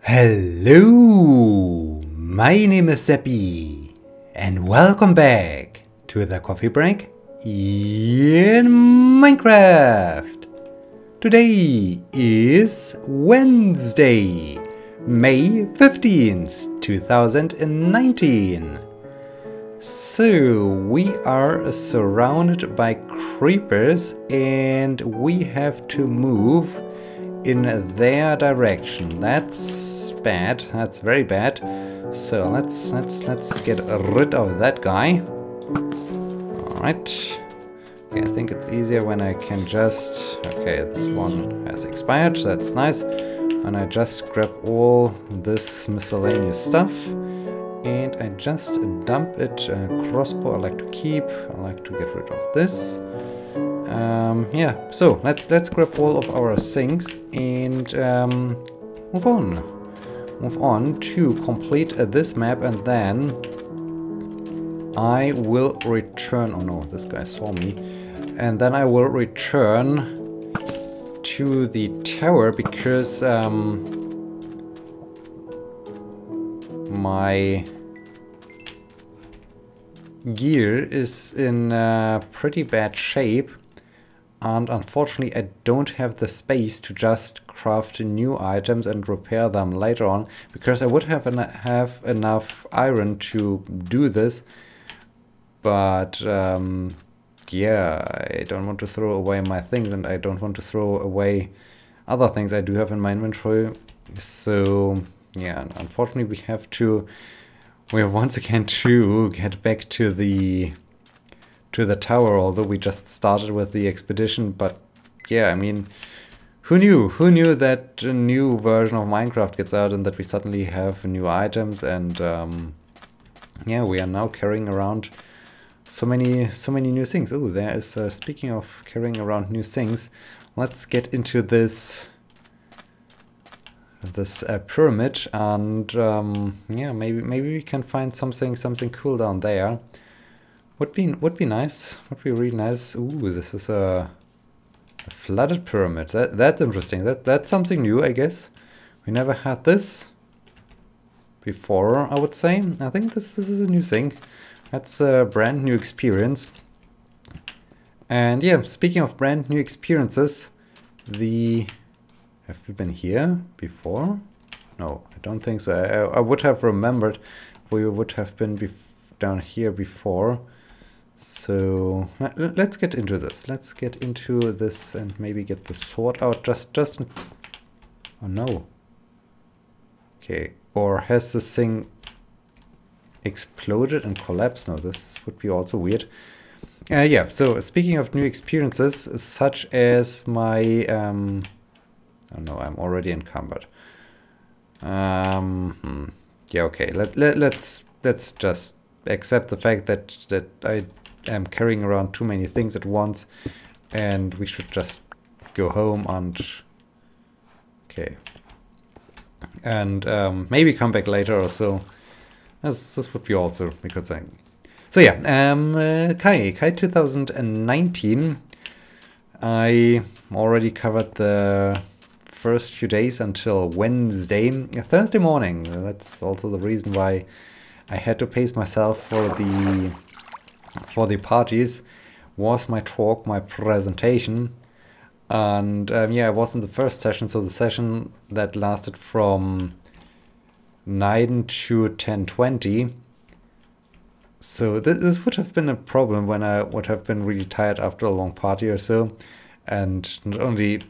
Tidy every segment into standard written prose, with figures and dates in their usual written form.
Hello, my name is Sebbi, and welcome back to the coffee break in Minecraft. Today is Wednesday, May 15th, 2019. So we are surrounded by creepers and we have to move in their direction. That's bad. That's very bad. So let's get rid of that guy. All right. Okay, I think it's easier when I can just. Okay, this one has expired. So that's nice. And I just grab all this miscellaneous stuff and I just dump it. Crossbow I like to keep. I like to get rid of this. Yeah, so let's grab all of our things and move on to complete this map, and then I will return. Oh no, this guy saw me. And then I will return to the tower because my gear is in pretty bad shape. And unfortunately I don't have the space to just craft new items and repair them later on, because I would have enough iron to do this. But yeah, I don't want to throw away my things, and I don't want to throw away other things I do have in my inventory. So yeah, unfortunately we have once again to get back to the tower, although we just started with the expedition. But yeah, I mean, who knew that a new version of Minecraft gets out and that we suddenly have new items, and yeah, we are now carrying around so many new things. Oh, there is speaking of carrying around new things, let's get into this pyramid, and yeah, maybe we can find something cool down there. Would be nice. Would be really nice. Ooh, this is a flooded pyramid. That's interesting. That's something new, I guess. We never had this before, I would say. I think this is a new thing. That's a brand new experience. And yeah, speaking of brand new experiences, have we been here before? No, I don't think so. I would have remembered we would have been down here before. So let's get into this. Let's get into this and maybe get the sword out. Just. Oh no. Okay. Or has this thing exploded and collapsed? No, this would be also weird. Yeah. So speaking of new experiences, such as my oh no, I'm already encumbered. Yeah. Okay. Let's just accept the fact that I am carrying around too many things at once, and we should just go home and okay, and maybe come back later or so. This would be also a good thing. So yeah, Kai 2019. I already covered the first few days until Wednesday, Thursday morning. That's also the reason why I had to pace myself for the parties. Was my talk, my presentation, and yeah, I was in the first session, so the session that lasted from 9 to 10:20. So this would have been a problem when I would have been really tired after a long party or so, and not only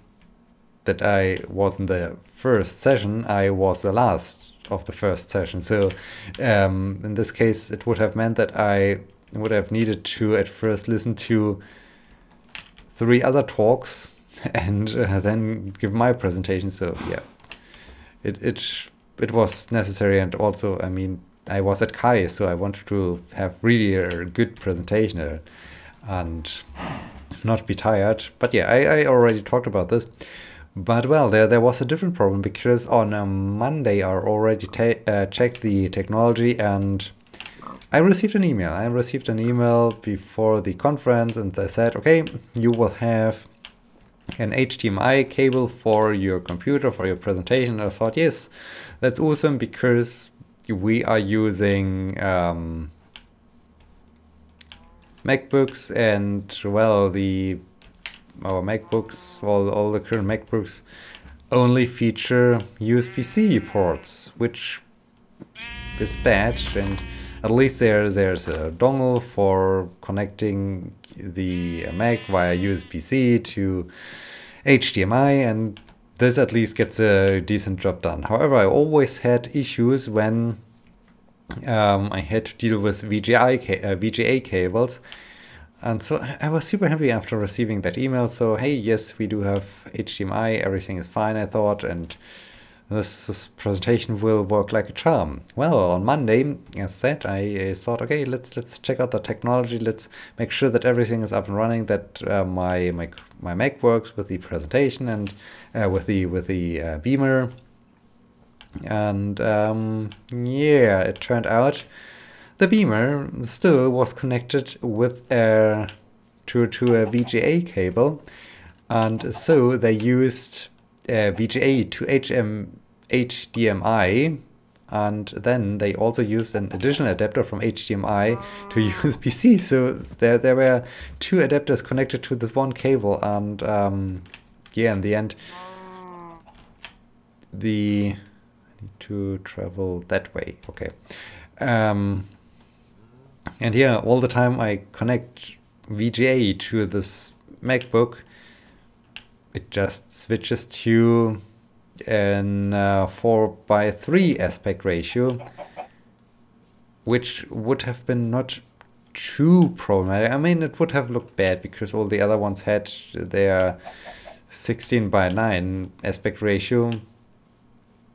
that I was in the first session, I was the last of the first session. So in this case it would have meant that I would have needed to at first listen to 3 other talks and then give my presentation. So yeah, it was necessary, and also, I mean, I was at Kai, so I wanted to have really a good presentation and not be tired. But yeah, I already talked about this. But well, there was a different problem, because on Monday I already checked the technology, and I received an email. I received an email before the conference, and they said, okay, you will have an HDMI cable for your computer, for your presentation. And I thought, yes, that's awesome, because we are using MacBooks, and well, our MacBooks, all the current MacBooks only feature USB-C ports, which is bad. And at least there's a dongle for connecting the Mac via USB-C to HDMI, and this at least gets a decent job done. However, I always had issues when I had to deal with VGA cables. And so I was super happy after receiving that email. So, hey, yes, we do have HDMI, everything is fine, I thought, and this presentation will work like a charm. Well, on Monday, as said, I thought, okay, let's check out the technology. Let's make sure that everything is up and running, that my Mac works with the presentation and with the Beamer. And yeah, it turned out the Beamer still was connected with to a VGA cable, and so they used VGA to HDMI, and then they also used an additional adapter from HDMI to USB-C. So there were two adapters connected to this one cable, and yeah, in the end, I need to travel that way. Okay. And yeah, all the time I connect VGA to this MacBook, it just switches to an 4:3 aspect ratio, which would have been not too problematic. I mean, it would have looked bad because all the other ones had their 16:9 aspect ratio.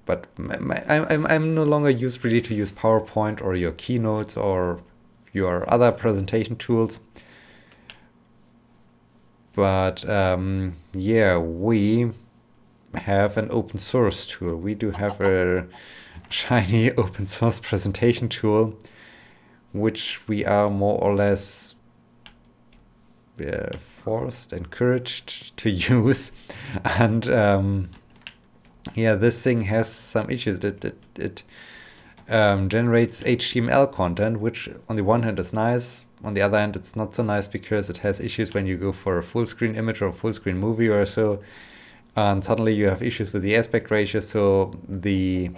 But I'm no longer used really to use PowerPoint or your keynotes or your other presentation tools. But yeah, we have an open source tool. We do have a shiny open source presentation tool, which we are more or less encouraged to use. And yeah, this thing has some issues. It generates HTML content, which on the one hand is nice. On the other hand, it's not so nice because it has issues when you go for a full screen image or a full screen movie or so. And suddenly you have issues with the aspect ratio, so the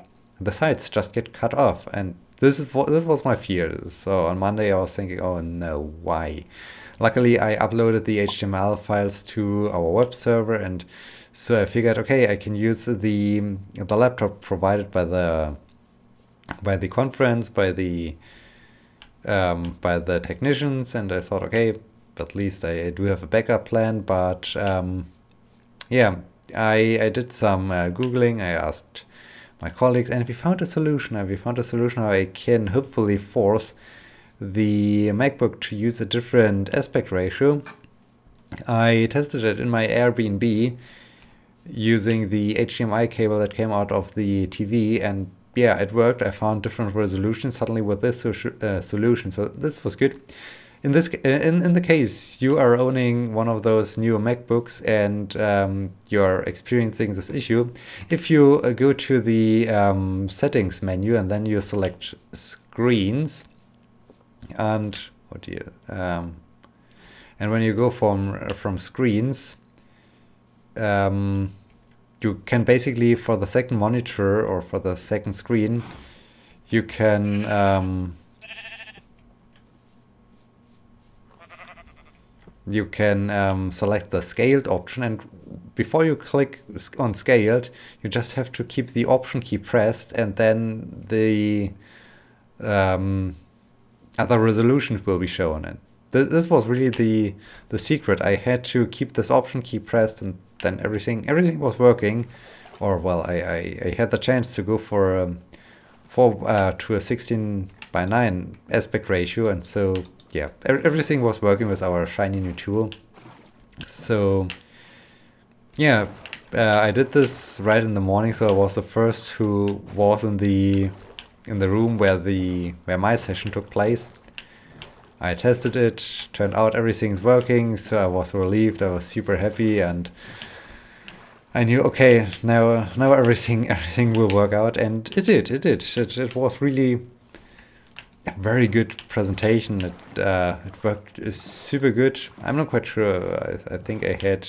sites just get cut off. And this was my fear. So on Monday I was thinking, oh no, why? Luckily I uploaded the HTML files to our web server, and so I figured, okay, I can use the laptop provided by the conference, by the technicians, and I thought, okay, at least I do have a backup plan. But yeah, I did some Googling. I asked my colleagues, and we found a solution. We found a solution how I can hopefully force the MacBook to use a different aspect ratio. I tested it in my Airbnb using the HDMI cable that came out of the TV, and yeah, it worked. I found different resolutions suddenly with this solution, so this was good. In the case you are owning one of those new MacBooks and you're experiencing this issue, if you go to the settings menu and then you select screens, and and when you go from screens, you can basically, for the second monitor or for the second screen, you can select the scaled option, and before you click on scaled, you just have to keep the option key pressed, and then the other resolutions will be shown. And this was really the secret. I had to keep this option key pressed, and then everything was working. Or well, I had the chance to go to a 16:9 aspect ratio, and so yeah, everything was working with our shiny new tool. So yeah, I did this right in the morning, so I was the first who was in the room where my session took place. I tested it, turned out everything's working, so I was relieved, I was super happy, and I knew, okay, now everything will work out, and it did. It was really a very good presentation. It worked super good. I'm not quite sure. I think I had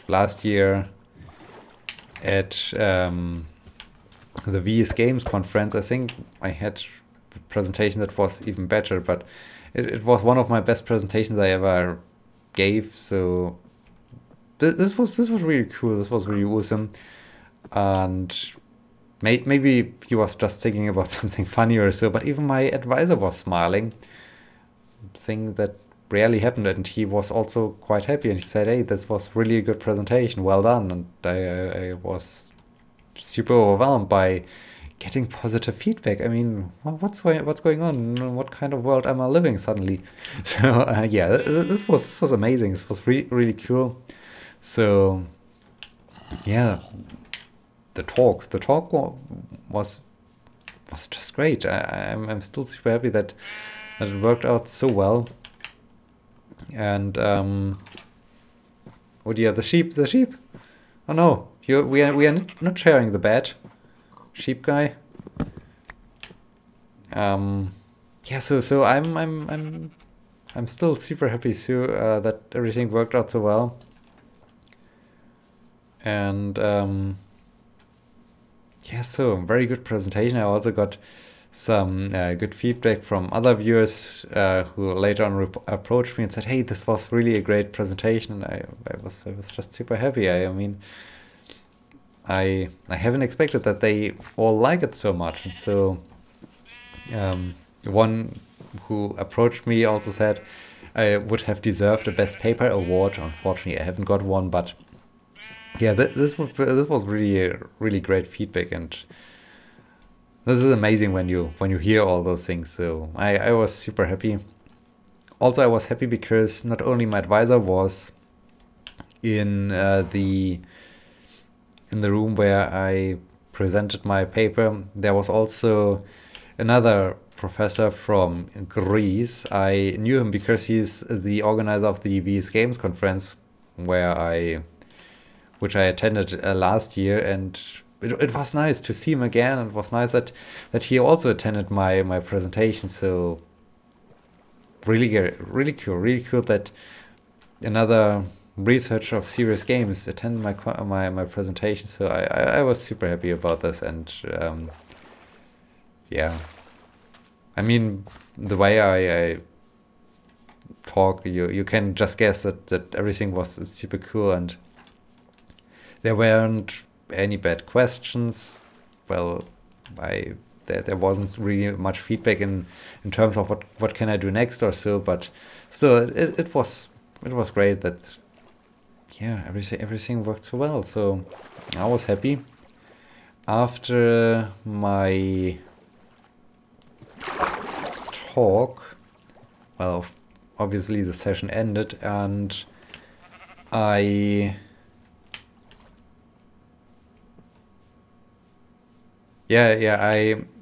last year at the VS Games conference, I think I had a presentation that was even better, but it was one of my best presentations I ever gave. So this was really cool. This was really awesome, and maybe he was just thinking about something funny or so. But even my advisor was smiling, thing that rarely happened, and he was also quite happy. And he said, "Hey, this was really a good presentation. Well done." And I was super overwhelmed by getting positive feedback. I mean, what's going on? What kind of world am I living suddenly? So yeah, this was amazing. This was really cool. So yeah, the talk was just great. I'm still super happy that it worked out so well. And oh dear, the sheep. Oh no, we are not sharing the bed. Sheep guy. Yeah, so I'm still super happy that everything worked out so well. And yeah, so very good presentation. I also got some good feedback from other viewers who later on approached me and said, "Hey, this was really a great presentation." And I was just super happy. I mean, I haven't expected that they all like it so much. And so one who approached me also said I would have deserved a Best Paper award. Unfortunately, I haven't got one, but yeah, this was really great feedback, and this is amazing when you hear all those things. So I was super happy. Also, I was happy because not only my advisor was in the room where I presented my paper, there was also another professor from Greece. I knew him because he's the organizer of the VS Games conference, which I attended last year, and it was nice to see him again. It was nice that he also attended my presentation. So really cool that another researcher of serious games attended my presentation. So I was super happy about this. And yeah, I mean, the way I talk, you can just guess that everything was super cool, and there weren't any bad questions. Well, there wasn't really much feedback in terms of what can I do next or so, but still it was great that yeah, everything worked so well. So I was happy. After my talk, well, obviously the session ended, and I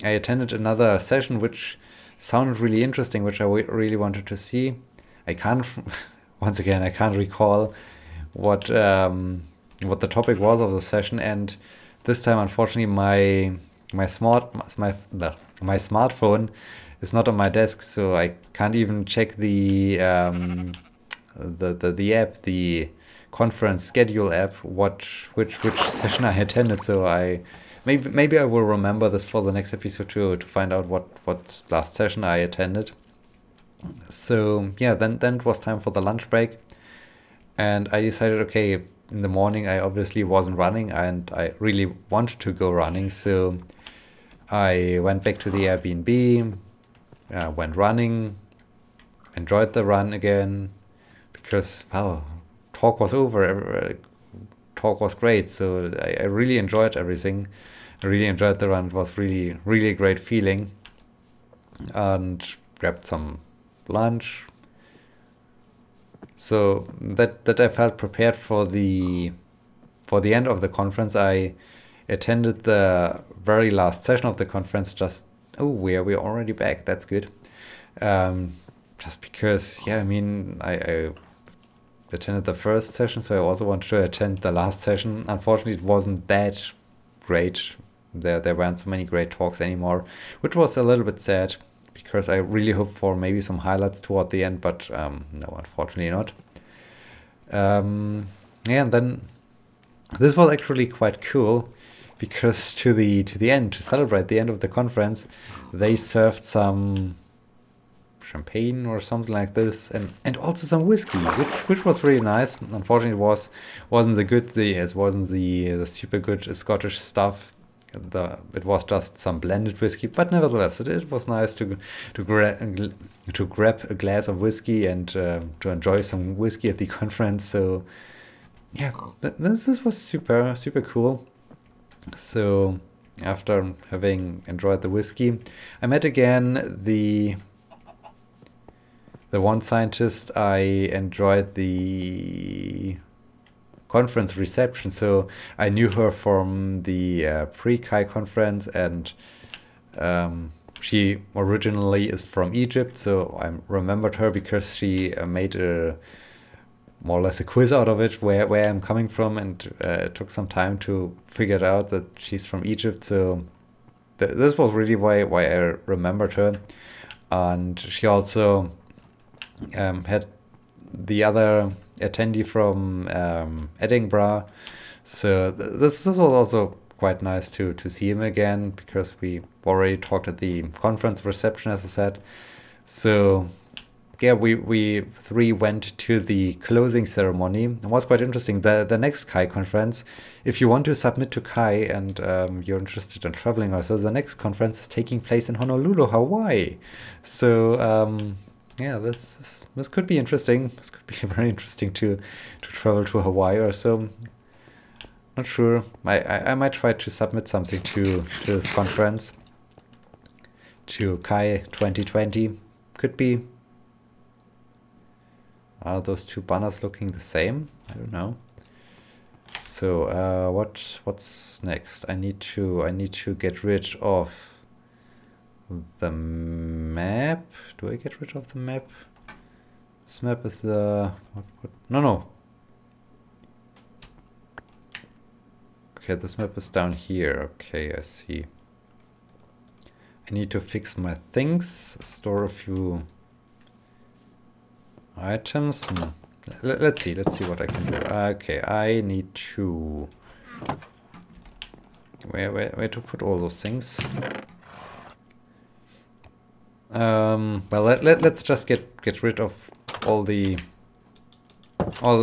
attended another session which sounded really interesting, which I really wanted to see. I can't once again I can't recall what the topic was of the session, and this time unfortunately my smartphone is not on my desk, so I can't even check the app, the conference schedule app, which session I attended. So maybe I will remember this for the next episode to find out what last session I attended. So yeah, then it was time for the lunch break, and I decided, okay, in the morning I obviously wasn't running, and I really wanted to go running, so I went back to the Airbnb, went running, enjoyed the run again, because, well, talk was over, talk was great, so I really enjoyed everything. I really enjoyed the run. It was really a great feeling, and grabbed some lunch, so that I felt prepared for the end of the conference. I attended the very last session of the conference. We're already back. That's good. just because, yeah, I mean, I attended the first session, so I also wanted to attend the last session. Unfortunately, it wasn't that great. There weren't so many great talks anymore, which was a little bit sad because I really hoped for maybe some highlights toward the end, but no, unfortunately not. Yeah, and then this was actually quite cool because to the end, to celebrate the end of the conference, they served some champagne or something like this, and also some whiskey, which was really nice. Unfortunately, it wasn't the super good Scottish stuff. It was just some blended whiskey, but nevertheless, it was nice to grab a glass of whiskey and to enjoy some whiskey at the conference. So yeah, this was super cool. So after having enjoyed the whiskey, I met again the one scientist. I enjoyed the conference reception, so I knew her from the pre-Kai conference, and she originally is from Egypt, so I remembered her because she made more or less a quiz out of it, where I'm coming from, and it took some time to figure out that she's from Egypt. So this was really why I remembered her. And she also had the other attendee from Edinburgh. So this was also quite nice to see him again, because we already talked at the conference reception, as I said. So yeah, we three went to the closing ceremony. It was quite interesting. The next Kai conference, if you want to submit to Kai and you're interested in traveling also, the next conference is taking place in Honolulu, Hawaii. So yeah, this could be interesting. This could be very interesting to travel to Hawaii or so. Not sure. I might try to submit something to this conference, to Kai 2020. Could be. Are those two banners looking the same? I don't know. So what's next? I need to get rid of the map. Do I get rid of the map? This map is the no. Okay, this map is down here. Okay, I see. I need to fix my things, store a few items. Let's see what I can do. Okay, I need to where to put all those things. Well, let's just get rid of all the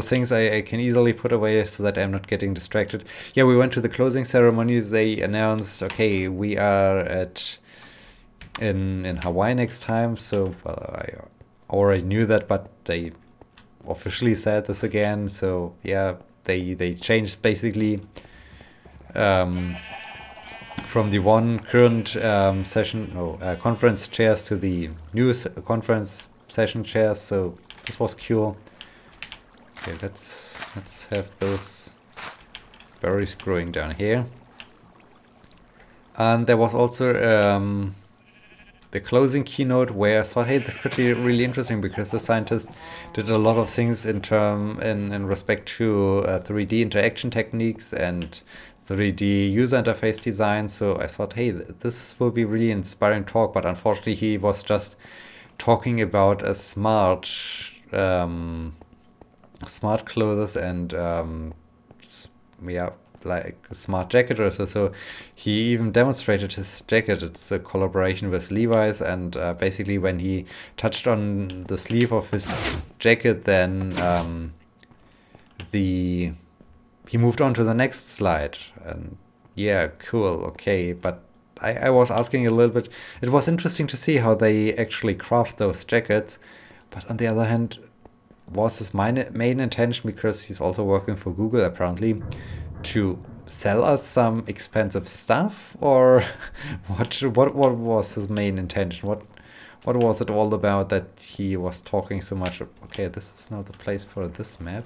things I can easily put away so that I'm not getting distracted. Yeah, we went to the closing ceremonies. They announced, okay, we are in Hawaii next time. So, well, I already knew that, but they officially said this again. So yeah, they changed basically from the one current conference chairs to the new conference session chairs. So this was cool. Okay, let's have those berries growing down here. And there was also the closing keynote, where I thought, hey, this could be really interesting, because the scientist did a lot of things in respect to 3D interaction techniques and 3D user interface design. So I thought, hey, this will be really inspiring talk. But unfortunately, he was just talking about a smart clothes and yeah, like a smart jacket or so. So he even demonstrated his jacket. It's a collaboration with Levi's, and basically when he touched on the sleeve of his jacket, then he moved on to the next slide. And yeah, cool, okay. But I was asking a little bit, it was interesting to see how they actually craft those jackets. But on the other hand, was his main intention, because he's also working for Google apparently, to sell us some expensive stuff, or what was his main intention? What was it all about that he was talking so much? Okay, this is not the place for this map.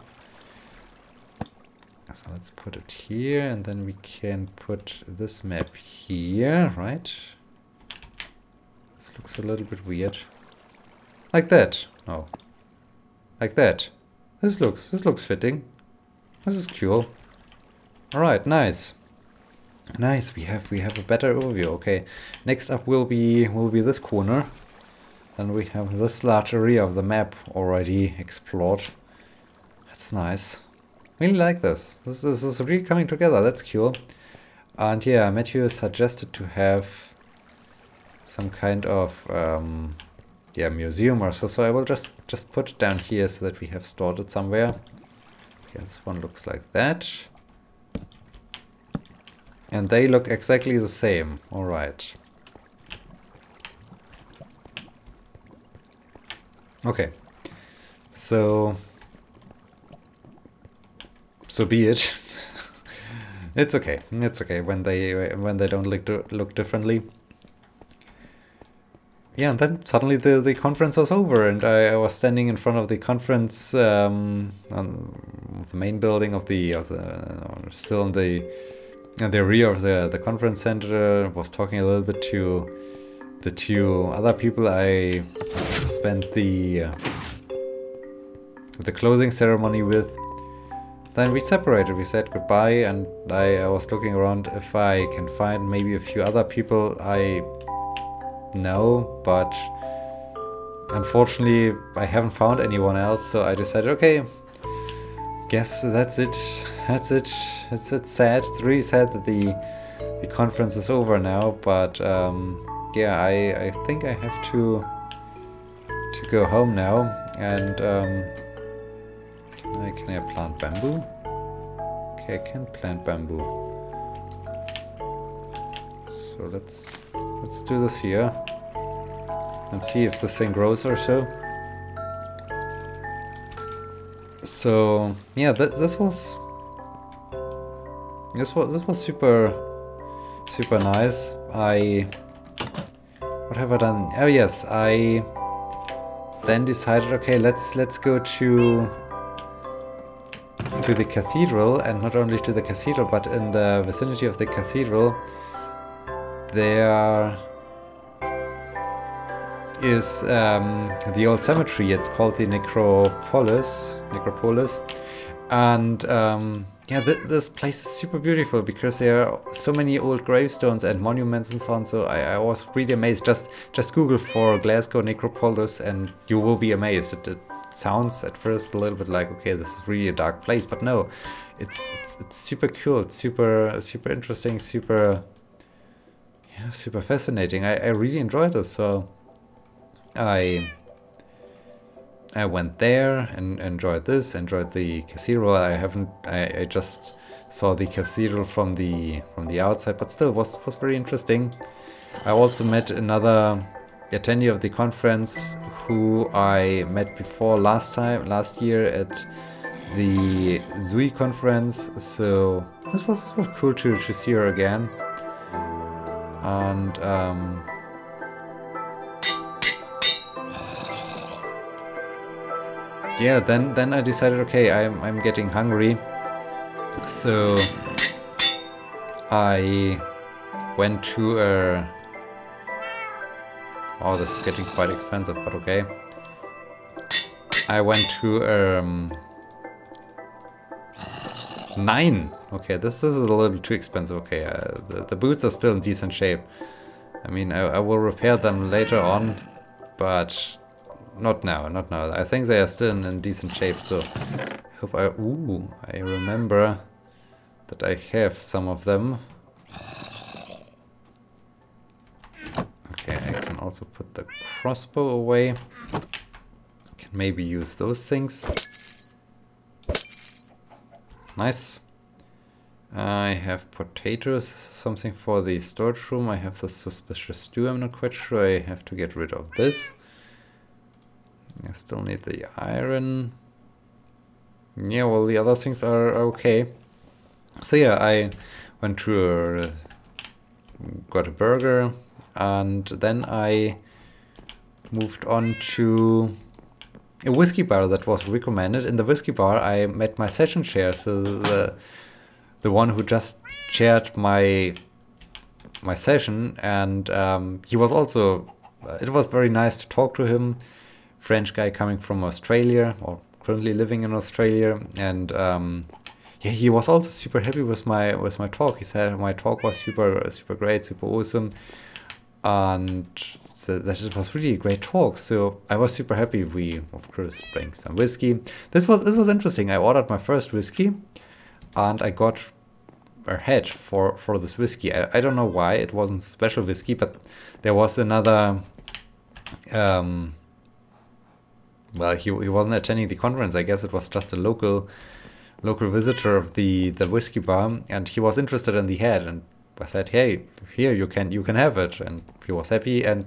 So let's put it here, and then we can put this map here, right? This looks a little bit weird. Like that. No. Like that. This looks fitting. This is cool. Alright, nice. Nice, we have a better overview. Okay. Next up will be this corner. Then we have this large area of the map already explored. That's nice. Really like this. This is really coming together. That's cool. And yeah, Matthew suggested to have some kind of yeah, museum or so. So I will just put it down here so that we have stored it somewhere. Okay, this one looks like that. And they look exactly the same. All right. Okay. So be it. It's okay. It's okay when they don't look differently. Yeah, and then suddenly the conference was over, and I was standing in front of the conference, on the main building of the still in the rear of the conference center. Was talking a little bit to the two other people I spent the closing ceremony with. Then we separated. We said goodbye, and I was looking around if I can find maybe a few other people I know, but unfortunately I haven't found anyone else. So I decided, okay, guess that's it. That's it. It's sad. It's really sad that the conference is over now. But yeah, I think I have to go home now. And can I plant bamboo? Okay, I can plant bamboo. So let's do this here and see if this thing grows or so. So yeah, this was super nice. What have I done? Oh yes, I then decided, okay, let's go to the cathedral, and not only to the cathedral, but in the vicinity of the cathedral there is the old cemetery. It's called the Necropolis, and yeah, this place is super beautiful because there are so many old gravestones and monuments and so on. So I was really amazed. Just Google for Glasgow Necropolis and you will be amazed. It sounds at first a little bit like, okay, this is really a dark place, but no, it's super cool. It's super interesting, super fascinating. I really enjoyed this. So I went there and enjoyed the cathedral. I just saw the cathedral from the outside, but still was very interesting. I also met another attendee of the conference who I met before last year at the Zui conference. So this was cool to see her again. And yeah, then I decided, okay, I'm getting hungry, so I went to a... Oh, this is getting quite expensive, but okay. I went to 9. Okay, this is a little bit too expensive. Okay, the boots are still in decent shape. I mean, I will repair them later on, but not now. I think they are still in decent shape, so I hope I remember that I have some of them. Okay, I can also put the crossbow away. Can maybe use those things. Nice. I have potatoes, something for the storage room. I have the suspicious stew, I'm not quite sure. I have to get rid of this. I still need the iron. Yeah, well, the other things are okay. So yeah, I went to got a burger, and then I moved on to a whiskey bar that was recommended. In the whiskey bar, I met my session chair, so the one who just chaired my session, and he was also. It was very nice to talk to him. French guy coming from Australia, or currently living in Australia, and yeah, he was also super happy with my talk. He said my talk was super great, super awesome, and that it was really a great talk. So I was super happy. We of course drank some whiskey. This was interesting. I ordered my first whiskey, and I got a head for this whiskey. I don't know why it wasn't special whiskey, but there was another. Well, he wasn't attending the conference. I guess it was just a local visitor of the whiskey bar, and he was interested in the head. And I said, "Hey, here you can have it." And he was happy, and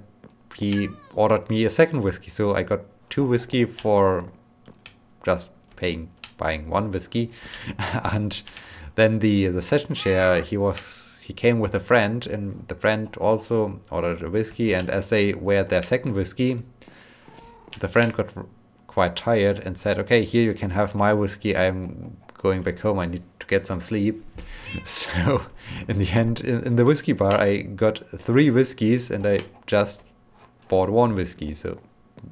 he ordered me a second whiskey. So I got 2 whiskey for just buying 1 whiskey, and then the session chair, he came with a friend, and the friend also ordered a whiskey. And as they were their second whiskey, the friend got quite tired and said, "Okay, here you can have my whiskey. I'm going back home. I need to get some sleep." So in the end, in the whiskey bar, I got 3 whiskeys, and I just bought 1 whiskey. So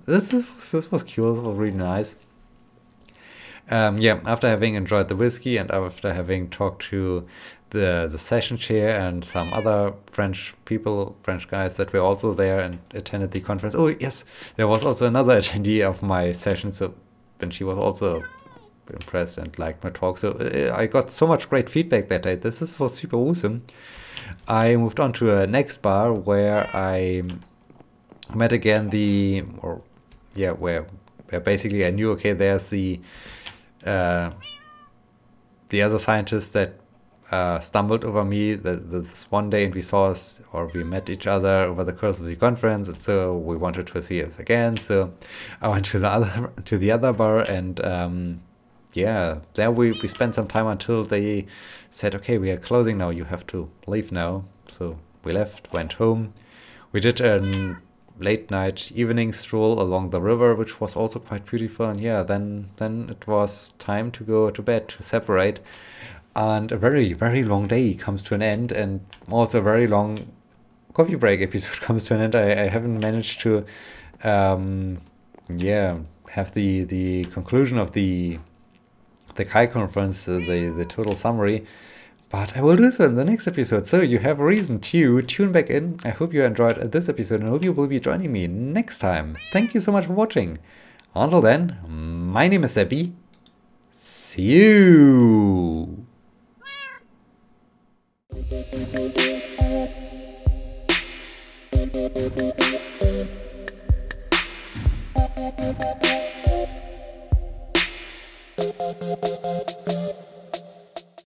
this was cool. This was really nice. Yeah, after having enjoyed the whiskey and after having talked to the session chair and some other French guys that were also there and attended the conference. Oh yes, there was also another attendee of my session, so and she was also impressed and liked my talk. So I got so much great feedback that day. This was super awesome. I moved on to a next bar where I met again where basically I knew, okay, there's the other scientist that stumbled over me this one day, and we met each other over the course of the conference, and so we wanted to see us again. So I went to the other bar, and yeah, there we spent some time until they said, "Okay, we are closing now. You have to leave now." So we left, went home. We did a late night evening stroll along the river, which was also quite beautiful. And yeah, then it was time to go to bed, to separate. And a very, very long day comes to an end, and also a very long coffee break episode comes to an end. I haven't managed to have the conclusion of the Kai conference, the total summary, but I will do so in the next episode. So you have a reason to tune back in. I hope you enjoyed this episode, and I hope you will be joining me next time. Thank you so much for watching. Until then, my name is Sebbi. See you!